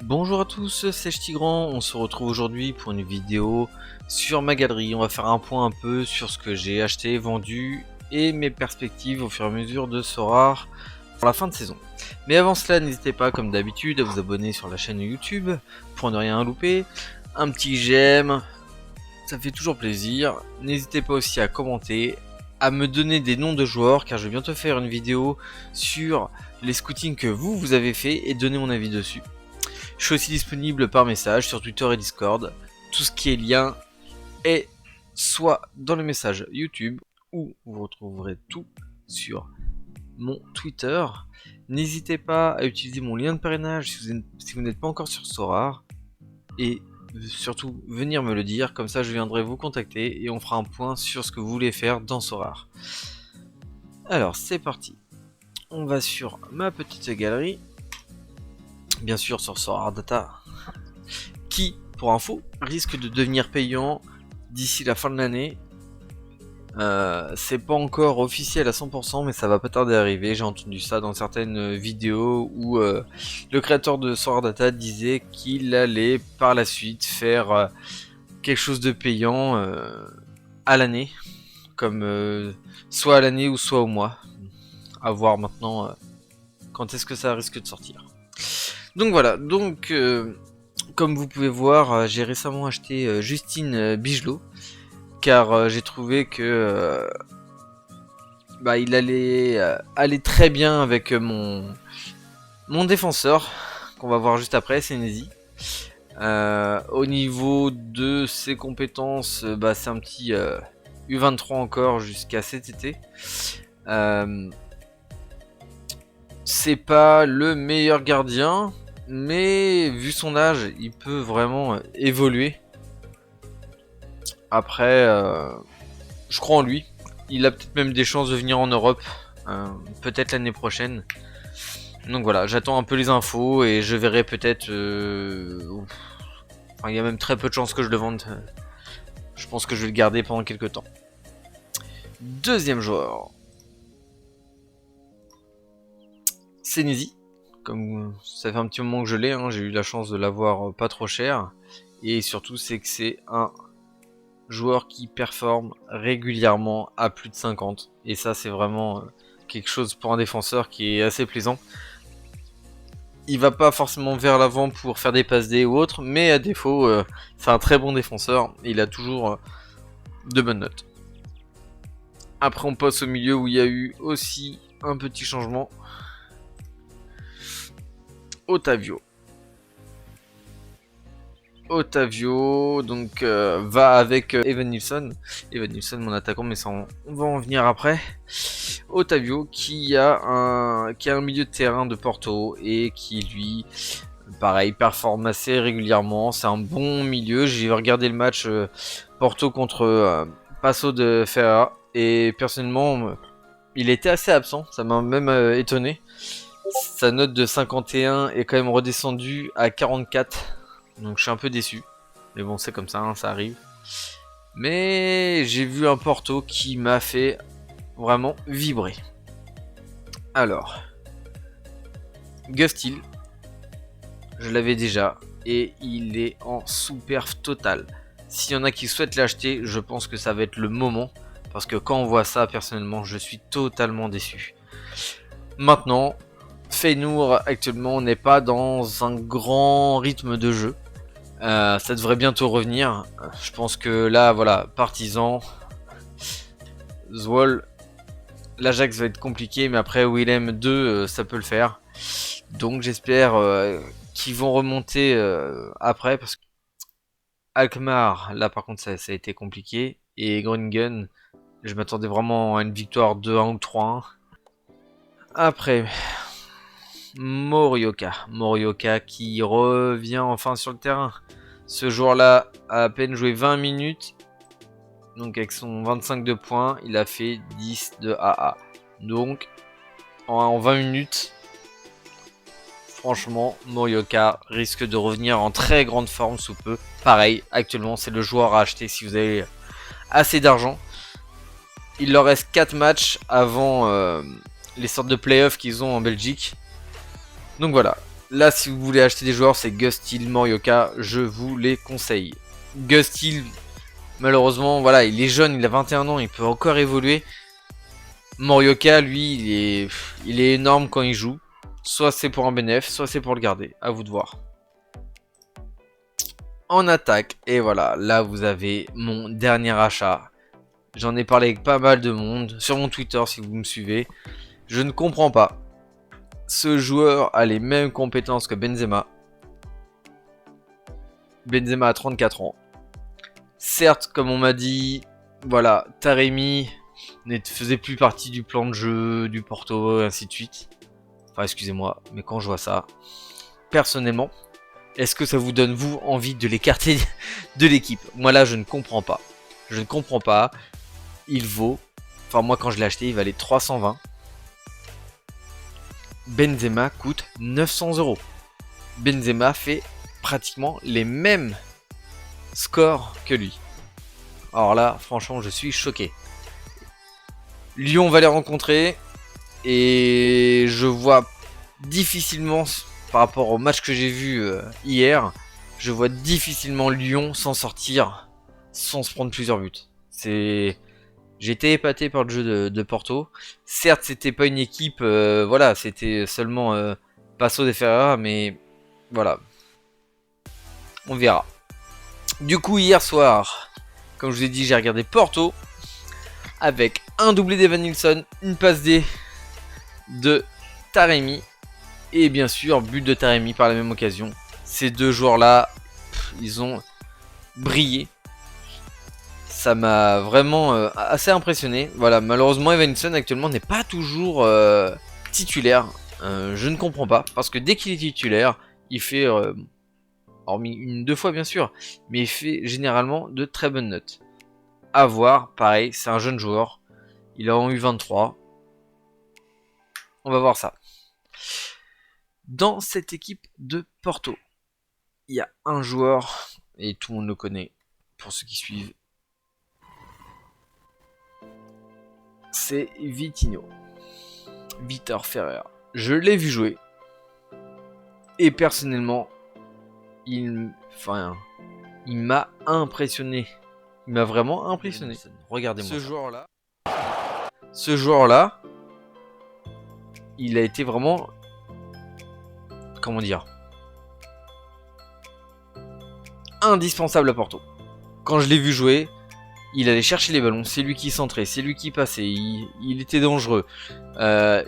Bonjour à tous, c'est Tigran, on se retrouve aujourd'hui pour une vidéo sur ma galerie. On va faire un point un peu sur ce que j'ai acheté, vendu et mes perspectives au fur et à mesure de Sorare pour la fin de saison. Mais avant cela, n'hésitez pas comme d'habitude à vous abonner sur la chaîne YouTube pour ne rien louper. Un petit j'aime, ça fait toujours plaisir. N'hésitez pas aussi à commenter, à me donner des noms de joueurs car je vais bientôt faire une vidéo sur les scoutings que vous avez fait et donner mon avis dessus. Je suis aussi disponible par message sur Twitter et Discord. Tout ce qui est lien est soit dans le message YouTube ou vous retrouverez tout sur mon Twitter. N'hésitez pas à utiliser mon lien de parrainage si vous n'êtes pas encore sur Sorare. Et surtout venir me le dire, comme ça je viendrai vous contacter et on fera un point sur ce que vous voulez faire dans Sorare. Alors c'est parti. On va sur ma petite galerie. Bien sûr sur Sorare Data, qui, pour info, risque de devenir payant d'ici la fin de l'année. C'est pas encore officiel à 100%, mais ça va pas tarder à arriver. J'ai entendu ça dans certaines vidéos où le créateur de Sorare Data disait qu'il allait par la suite faire quelque chose de payant à l'année, comme soit à l'année ou soit au mois. À voir maintenant quand est-ce que ça risque de sortir. Donc voilà, comme vous pouvez voir, j'ai récemment acheté Justine Bigelot, car j'ai trouvé que il allait aller très bien avec mon défenseur, qu'on va voir juste après, Senesi. Au niveau de ses compétences, c'est un petit U23 encore jusqu'à cet été. C'est pas le meilleur gardien, mais vu son âge, il peut vraiment évoluer. Après, je crois en lui. Il a peut-être même des chances de venir en Europe, peut-être l'année prochaine. Donc voilà, j'attends un peu les infos et je verrai peut-être... Enfin, il y a même très peu de chances que je le vende. Je pense que je vais le garder pendant quelques temps. Deuxième joueur. Senesi. Comme ça fait un petit moment que je l'ai, j'ai eu la chance de l'avoir pas trop cher. Et surtout, c'est que c'est un joueur qui performe régulièrement à plus de 50. Et ça, c'est vraiment quelque chose pour un défenseur qui est assez plaisant. Il va pas forcément vers l'avant pour faire des passes D ou autre, mais à défaut, c'est un très bon défenseur. Et il a toujours de bonnes notes. Après, on passe au milieu où il y a eu aussi un petit changement. Otavio, donc va avec Evan Nilsson. Evan Nilsson, mon attaquant, mais ça on va en venir après. Otavio qui a un milieu de terrain de Porto et qui lui, pareil, performe assez régulièrement. C'est un bon milieu. J'ai regardé le match Porto contre Passo de Ferreira et personnellement, il était assez absent. Ça m'a même étonné. Sa note de 51 est quand même redescendue à 44. Donc je suis un peu déçu. Mais bon, c'est comme ça, ça arrive. Mais j'ai vu un Porto qui m'a fait vraiment vibrer. Alors, Gustil, je l'avais déjà. Et il est en sous-perf total. S'il y en a qui souhaitent l'acheter, je pense que ça va être le moment. Parce que quand on voit ça, personnellement, je suis totalement déçu. Maintenant, Feyenoord actuellement n'est pas dans un grand rythme de jeu. Ça devrait bientôt revenir. Je pense que là, voilà, Partizan, Zwolle, l'Ajax va être compliqué, mais après Willem 2, ça peut le faire. Donc j'espère qu'ils vont remonter après, parce que Alkmaar, là par contre ça a été compliqué. Et Groningen, je m'attendais vraiment à une victoire 2-1 ou 3-1. Après... Morioka qui revient enfin sur le terrain. Ce joueur-là a à peine joué 20 minutes. Donc avec son 25 de points, il a fait 10 de AA. Donc en 20 minutes, franchement, Morioka risque de revenir en très grande forme sous peu. Pareil, actuellement, c'est le joueur à acheter si vous avez assez d'argent. Il leur reste 4 matchs avant les sortes de playoffs qu'ils ont en Belgique. Donc voilà, Là, si vous voulez acheter des joueurs, c'est Gustil, Morioka, je vous les conseille. Gustil, malheureusement, voilà, il est jeune, il a 21 ans, il peut encore évoluer. Morioka, lui, il est énorme quand il joue. Soit c'est pour un bénéf, soit c'est pour le garder. À vous de voir. En attaque, et voilà, là vous avez mon dernier achat. J'en ai parlé avec pas mal de monde, sur mon Twitter si vous me suivez. Je ne comprends pas. Ce joueur a les mêmes compétences que Benzema. Benzema a 34 ans. Certes, comme on m'a dit, voilà, Taremi ne faisait plus partie du plan de jeu, du Porto, et ainsi de suite. Enfin, excusez-moi, mais quand je vois ça, personnellement, est-ce que ça vous donne, vous, envie de l'écarter de l'équipe? Moi, là, je ne comprends pas. Je ne comprends pas. Il vaut... Enfin, moi, quand je l'ai acheté, il valait 320. Benzema coûte 900 €. Benzema fait pratiquement les mêmes scores que lui. Alors là, franchement, je suis choqué. Lyon va les rencontrer. Et je vois difficilement, par rapport au match que j'ai vu hier, je vois difficilement Lyon s'en sortir sans se prendre plusieurs buts. J'ai été épaté par le jeu de Porto. Certes, c'était pas une équipe, voilà, c'était seulement Passo de Ferreira, mais voilà, on verra. Du coup, hier soir, comme je vous ai dit, j'ai regardé Porto avec un doublé d'Evan Nilsson, une passe D de Taremi et bien sûr but de Taremi par la même occasion. Ces deux joueurs là, ils ont brillé. Ça m'a vraiment assez impressionné. Voilà, malheureusement Evanilson actuellement n'est pas toujours titulaire. Je ne comprends pas parce que dès qu'il est titulaire, il fait, hormis une deux fois bien sûr, mais il fait généralement de très bonnes notes. À voir, pareil, c'est un jeune joueur. Il a en U23. On va voir ça. Dans cette équipe de Porto, il y a un joueur, et tout le monde le connaît, pour ceux qui suivent. C'est Vitinho. Vitor Ferrer. Je l'ai vu jouer. Et personnellement, il m'a impressionné. Il m'a vraiment impressionné. Regardez-moi Ce joueur-là, il a été vraiment... Comment dire, indispensable à Porto. Quand je l'ai vu jouer, il allait chercher les ballons, c'est lui qui centrait, c'est lui qui passait, il était dangereux.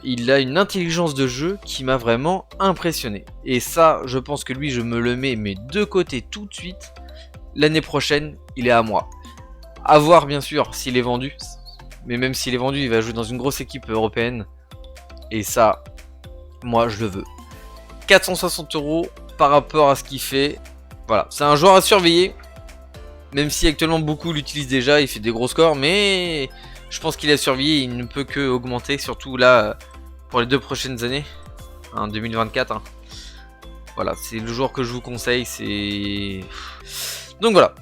Il a une intelligence de jeu qui m'a vraiment impressionné. Et ça, je pense que lui, je me le mets mes deux côtés tout de suite. L'année prochaine, il est à moi. À voir bien sûr s'il est vendu. Mais même s'il est vendu, il va jouer dans une grosse équipe européenne. Et ça, moi, je le veux. 460 € par rapport à ce qu'il fait. Voilà, c'est un joueur à surveiller. Même si actuellement beaucoup l'utilisent déjà, il fait des gros scores. Mais je pense qu'il est à surveiller, il ne peut que augmenter. Surtout là, pour les 2 prochaines années. 2024. Hein. Voilà, c'est le joueur que je vous conseille. Donc voilà.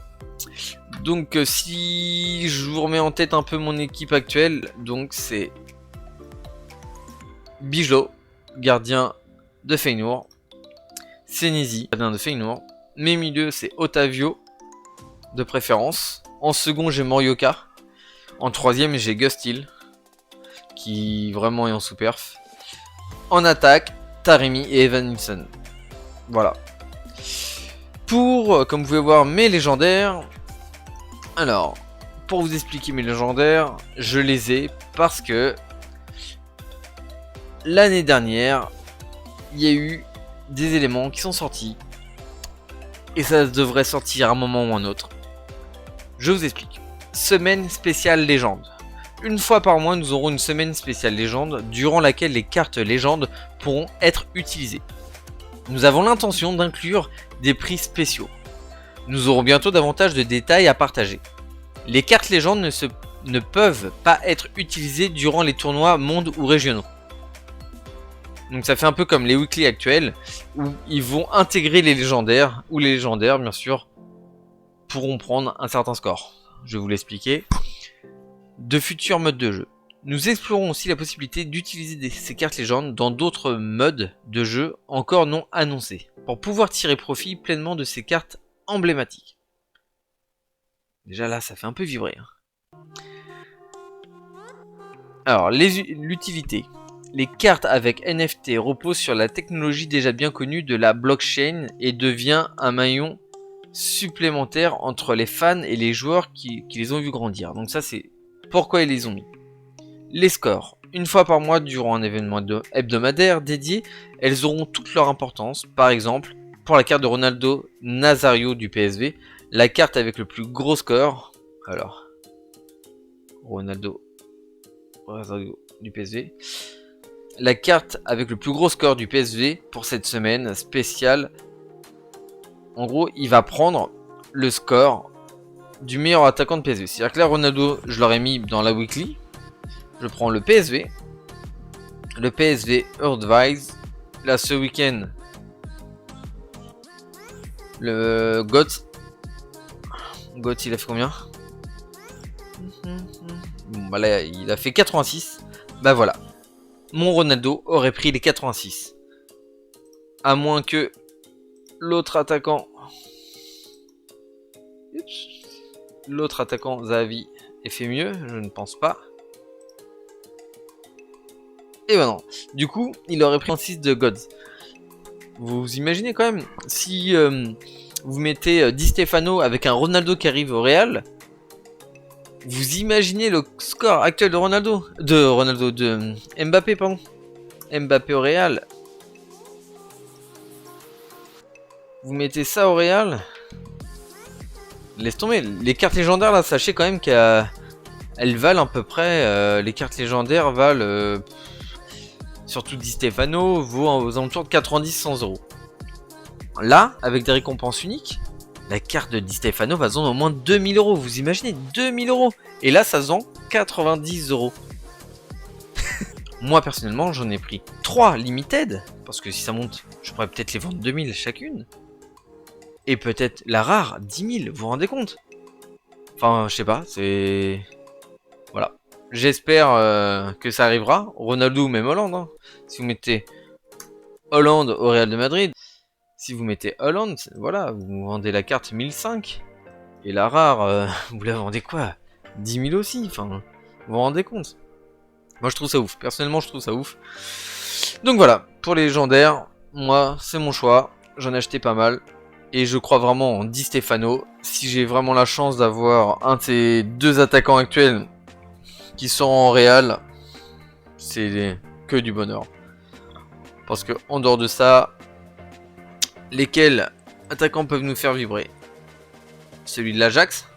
Donc si je vous remets en tête un peu mon équipe actuelle. Donc c'est Bijlo, gardien de Feyenoord. Senesi, gardien de Feyenoord. Mes milieux, c'est Otavio, de préférence. En second, j'ai Morioka. En troisième, j'ai Gustil, qui vraiment est en sous-perf. En attaque, Taremi et Evanilson. Voilà. Pour, comme vous pouvez voir, mes légendaires. Alors, pour vous expliquer mes légendaires, je les ai parce que l'année dernière, il y a eu des éléments qui sont sortis et ça devrait sortir à un moment ou un autre. Je vous explique. Semaine spéciale légende. Une fois par mois, nous aurons une semaine spéciale légende durant laquelle les cartes légendes pourront être utilisées. Nous avons l'intention d'inclure des prix spéciaux. Nous aurons bientôt davantage de détails à partager. Les cartes légendes ne peuvent pas être utilisées durant les tournois monde ou régionaux. Donc ça fait un peu comme les weekly actuels, où ils vont intégrer les légendaires, ou les légendaires bien sûr, pourront prendre un certain score. Je vais vous l'expliquer. De futurs modes de jeu. Nous explorons aussi la possibilité d'utiliser ces cartes légendes dans d'autres modes de jeu encore non annoncés, pour pouvoir tirer profit pleinement de ces cartes emblématiques. Déjà là, ça fait un peu vibrer. Alors, l'utilité. Les cartes avec NFT reposent sur la technologie déjà bien connue de la blockchain et devient un maillon supplémentaire entre les fans et les joueurs qui les ont vus grandir. Donc ça, c'est pourquoi ils les ont mis. Les scores. Une fois par mois durant un événement hebdomadaire dédié, elles auront toute leur importance. Par exemple, pour la carte de Ronaldo Nazario du PSV, la carte avec le plus gros score. Alors, Ronaldo Nazario du PSV. La carte avec le plus gros score du PSV pour cette semaine spéciale. En gros, il va prendre le score du meilleur attaquant de PSV. C'est-à-dire que là, Ronaldo, je l'aurais mis dans la weekly. Je prends le PSV. Le PSV Advise. Là, ce week-end, le GOAT. GOAT, il a fait combien? Bon, bah là, il a fait 86. Bah voilà. Mon Ronaldo aurait pris les 86. À moins que l'autre attaquant... L'autre attaquant, Zahavi, ait fait mieux. Je ne pense pas. Et ben non. Du coup, il aurait pris un 6 de Gods. Vous imaginez quand même, si vous mettez Di Stefano avec un Ronaldo qui arrive au Real, vous imaginez le score actuel de Mbappé, pardon. Mbappé au Real. Vous mettez ça au Real. Laisse tomber. Les cartes légendaires là, sachez quand même qu'elles valent à peu près. Les cartes légendaires valent. Surtout Di Stefano vaut aux alentours de 90-100 euros. Là, avec des récompenses uniques, la carte de Di Stefano va se vendre au moins 2000 euros. Vous imaginez 2000 euros. Et là, ça se vend 90 euros. Moi, personnellement, j'en ai pris 3 limited. Parce que si ça monte, je pourrais peut-être les vendre 2000 chacune. Et peut-être la rare, 10 000. Vous vous rendez compte? Enfin, je sais pas, c'est... Voilà. J'espère que ça arrivera. Ronaldo ou même Hollande. Hein. Si vous mettez Hollande au Real de Madrid, si vous mettez Hollande, voilà, vous vendez la carte 1005. Et la rare, vous la vendez quoi? 10 000 aussi. Enfin, vous vous rendez compte? Moi, je trouve ça ouf. Personnellement, je trouve ça ouf. Donc voilà, pour les légendaires, moi, c'est mon choix. J'en ai acheté pas mal. Et je crois vraiment en Di Stefano. Si j'ai vraiment la chance d'avoir un de ces deux attaquants actuels qui sont en Real, c'est que du bonheur. Parce que en dehors de ça, lesquels attaquants peuvent nous faire vibrer? Celui de l'Ajax,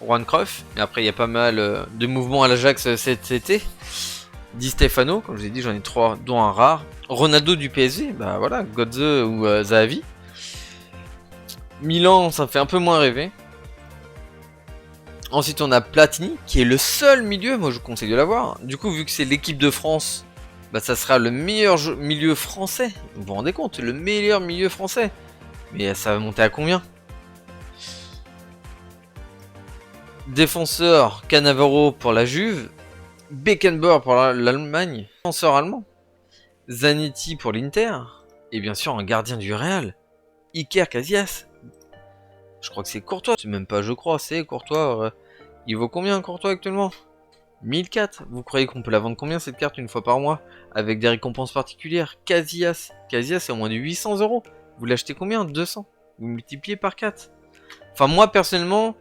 Juan Cruyff. Mais après, il y a pas mal de mouvements à l'Ajax cet été. Di Stefano, comme je vous ai dit, j'en ai 3, dont un rare. Ronaldo du PSG, bah voilà, Godze ou Zahavi. Milan, ça fait un peu moins rêver. Ensuite, on a Platini, qui est le seul milieu, moi je vous conseille de l'avoir. Du coup, vu que c'est l'équipe de France, bah ça sera le meilleur milieu français. Vous vous rendez compte, le meilleur milieu français. Mais ça va monter à combien? Défenseur, Cannavaro pour la Juve. Beckenbauer pour l'Allemagne. Défenseur allemand. Zanetti pour l'Inter. Et bien sûr, un gardien du Real. Iker Casillas. Je crois que c'est Courtois. C'est même pas je crois, c'est Courtois. Il vaut combien Courtois actuellement? 1004. Vous croyez qu'on peut la vendre combien cette carte une fois par mois? Avec des récompenses particulières. Casillas. Casillas c'est au moins de 800 euros. Vous l'achetez combien? 200. Vous multipliez par 4. Enfin moi personnellement,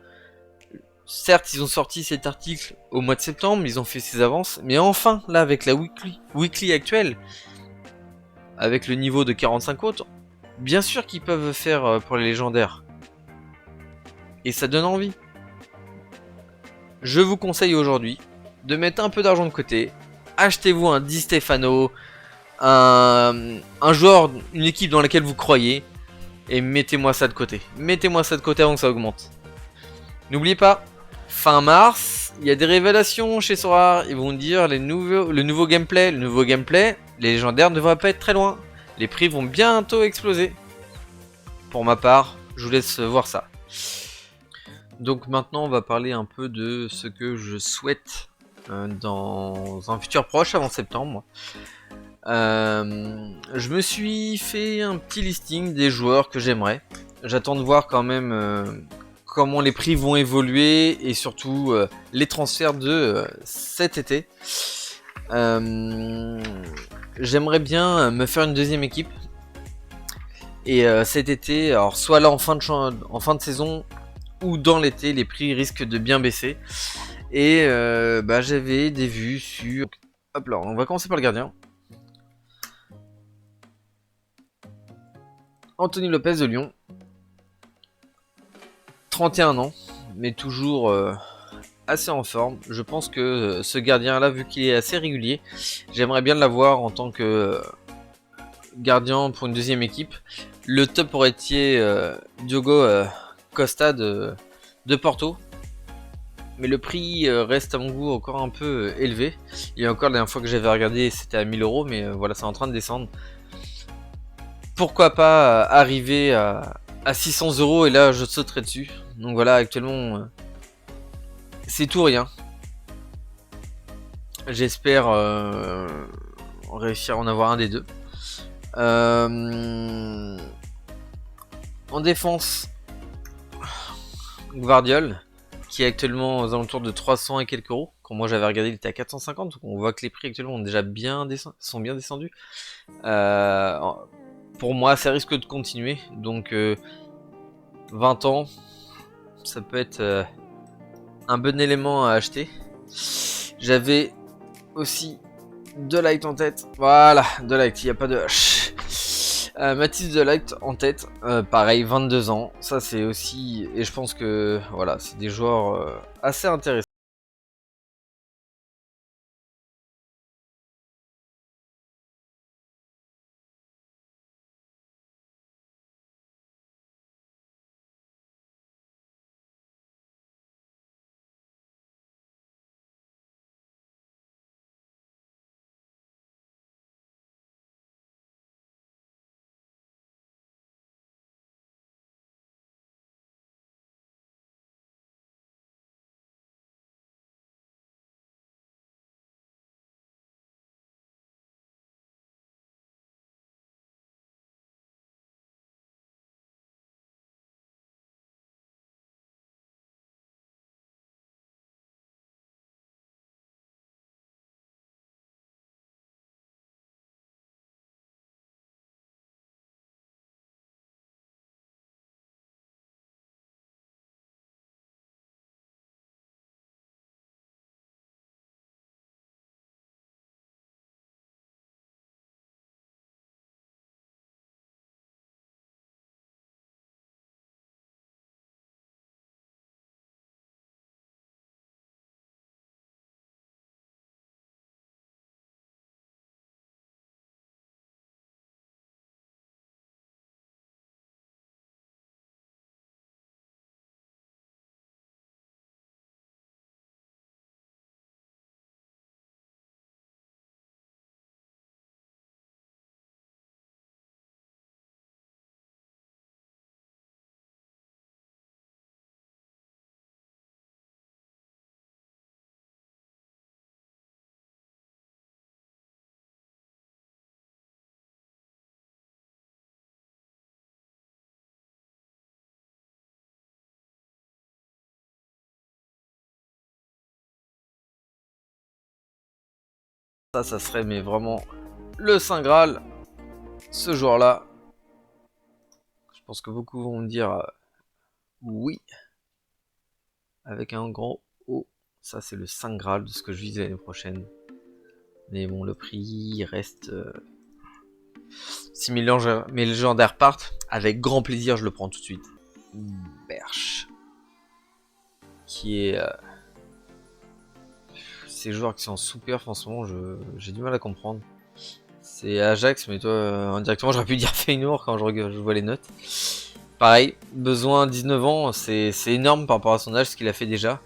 certes ils ont sorti cet article au mois de septembre, ils ont fait ces avances. Mais enfin là avec la weekly actuelle, avec le niveau de 45 autres, bien sûr qu'ils peuvent faire pour les légendaires. Et ça donne envie. Je vous conseille aujourd'hui de mettre un peu d'argent de côté. Achetez-vous un Di Stefano, un joueur, une équipe dans laquelle vous croyez. Et mettez-moi ça de côté. Mettez-moi ça de côté avant que ça augmente. N'oubliez pas, fin mars, il y a des révélations chez Sora. Ils vont dire le nouveau gameplay. Le nouveau gameplay, les légendaires ne devraient pas être très loin. Les prix vont bientôt exploser. Pour ma part, je vous laisse voir ça. Donc maintenant on va parler un peu de ce que je souhaite dans un futur proche, avant septembre. Je me suis fait un petit listing des joueurs que j'aimerais. J'attends de voir quand même comment les prix vont évoluer et surtout les transferts de cet été. J'aimerais bien me faire une deuxième équipe. Et cet été, alors soit là en fin de saison ou dans l'été, les prix risquent de bien baisser. Et j'avais des vues sur... Hop là, on va commencer par le gardien. Anthony Lopez de Lyon. 31 ans, mais toujours assez en forme. Je pense que ce gardien-là, vu qu'il est assez régulier, j'aimerais bien l'avoir en tant que gardien pour une deuxième équipe. Le top aurait été Diogo Costa de Porto. Mais le prix reste à mon goût encore un peu élevé. Il y a encore la dernière fois que j'avais regardé, c'était à 1000 €, mais voilà, c'est en train de descendre. Pourquoi pas arriver à 600 € et là je sauterai dessus. Donc voilà, actuellement c'est tout rien. J'espère réussir à en avoir un des deux. En défense, Gvardiol, qui est actuellement aux alentours de 300 et quelques euros. Quand moi j'avais regardé, il était à 450. Donc on voit que les prix actuellement ont déjà sont bien descendus. Pour moi, ça risque de continuer. Donc 20 ans, ça peut être un bon élément à acheter. J'avais aussi De Ligt en tête. Voilà, De Ligt, il n'y a pas de H. Mathis De Ligt en tête. Pareil, 22 ans. Ça, c'est aussi... Et je pense que voilà, c'est des joueurs assez intéressants. Ça serait mais vraiment le Saint Graal, ce joueur-là. Je pense que beaucoup vont me dire oui, avec un grand O. Ça, c'est le Saint Graal de ce que je vise l'année prochaine. Mais bon, le prix reste... si mes légendaires partent, avec grand plaisir, je le prends tout de suite. Berch. Qui est... ces joueurs qui sont super, franchement, j'ai du mal à comprendre. C'est Ajax, mais toi, indirectement, j'aurais pu dire Feyenoord quand je vois les notes. Pareil, besoin 19 ans, c'est énorme par rapport à son âge, ce qu'il a fait déjà.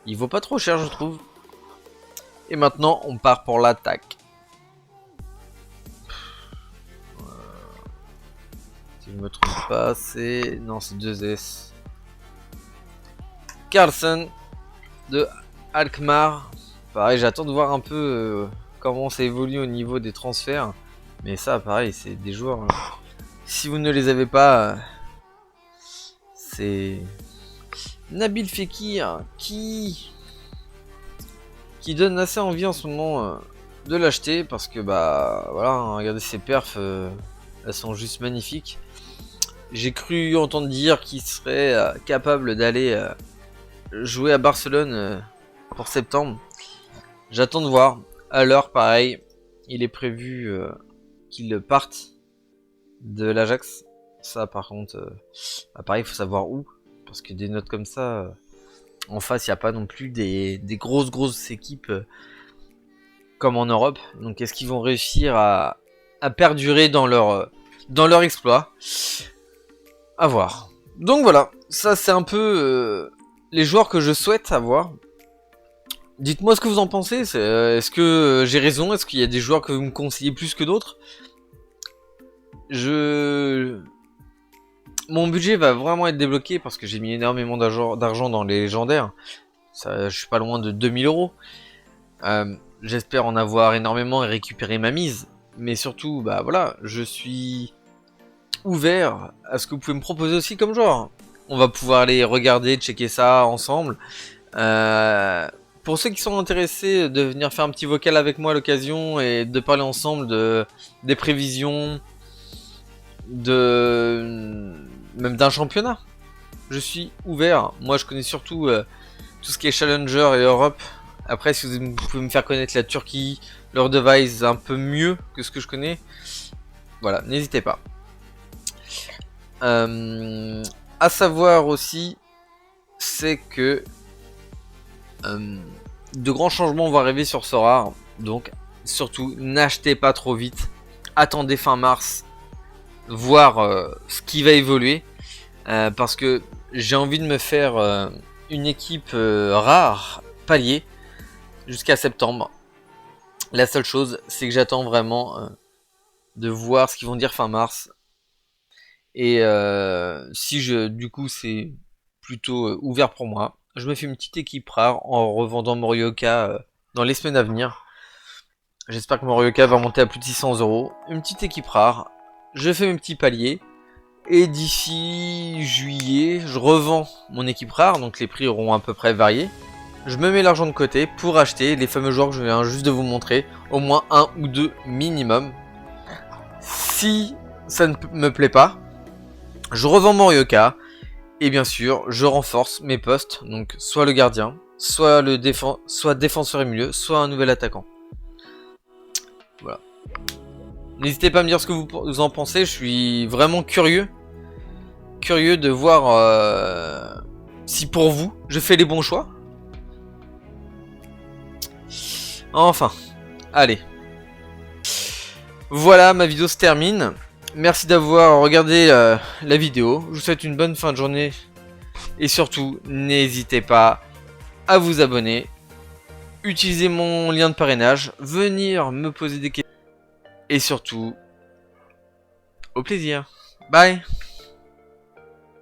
Il vaut pas trop cher, je trouve. Et maintenant, on part pour l'attaque. Si je me trompe pas, c'est... Non, c'est 2 S. Carlsen de Alkmaar. pareil, j'attends de voir un peu comment ça évolue au niveau des transferts. Mais ça, pareil, c'est des joueurs. Si vous ne les avez pas, c'est Nabil Fekir qui donne assez envie en ce moment de l'acheter parce que bah voilà, hein, regardez ses perfs, elles sont juste magnifiques. J'ai cru entendre dire qu'il serait capable d'aller jouer à Barcelone pour septembre. J'attends de voir. À l'heure, pareil, il est prévu qu'il parte de l'Ajax. Ça, par contre, pareil, il faut savoir où. Parce que des notes comme ça, en face, il n'y a pas non plus des grosses équipes comme en Europe. Donc, est-ce qu'ils vont réussir à perdurer dans leur exploit? À voir. Donc voilà, ça c'est un peu les joueurs que je souhaite avoir. Dites-moi ce que vous en pensez. Est-ce que j'ai raison? Est-ce qu'il y a des joueurs que vous me conseillez plus que d'autres? Mon budget va vraiment être débloqué parce que j'ai mis énormément d'argent dans les légendaires. Ça, je suis pas loin de 2000 euros. J'espère en avoir énormément et récupérer ma mise. Mais surtout, bah voilà, je suis ouvert à ce que vous pouvez me proposer aussi comme joueur. On va pouvoir aller regarder, checker ça ensemble. Pour ceux qui sont intéressés de venir faire un petit vocal avec moi à l'occasion et de parler ensemble des prévisions, même d'un championnat, je suis ouvert. Moi je connais surtout tout ce qui est Challenger et Europe. Après si vous pouvez me faire connaître la Turquie, leur device un peu mieux que ce que je connais, voilà, n'hésitez pas. À savoir aussi, c'est que de grands changements vont arriver sur Sora. Donc surtout n'achetez pas trop vite. Attendez fin mars, voir ce qui va évoluer. Parce que j'ai envie de me faire une équipe rare, palier, jusqu'à septembre. La seule chose, c'est que j'attends vraiment de voir ce qu'ils vont dire fin mars. Et si du coup c'est plutôt ouvert pour moi, je me fais une petite équipe rare en revendant Morioka dans les semaines à venir. J'espère que Morioka va monter à plus de 600 euros. Une petite équipe rare, je fais mes petits paliers. Et d'ici juillet, je revends mon équipe rare, donc les prix auront à peu près varié. Je me mets l'argent de côté pour acheter les fameux joueurs que je viens juste de vous montrer, au moins un ou deux minimum. Si ça ne me plaît pas, je revends Morioka. Et bien sûr, je renforce mes postes, donc soit le gardien, soit défenseur et milieu, soit un nouvel attaquant. Voilà. N'hésitez pas à me dire ce que vous en pensez, je suis vraiment curieux de voir si pour vous, je fais les bons choix. Enfin, allez. Voilà, ma vidéo se termine. Merci d'avoir regardé la vidéo. Je vous souhaite une bonne fin de journée. Et surtout, n'hésitez pas à vous abonner. Utilisez mon lien de parrainage. Venir me poser des questions. Et surtout, au plaisir. Bye.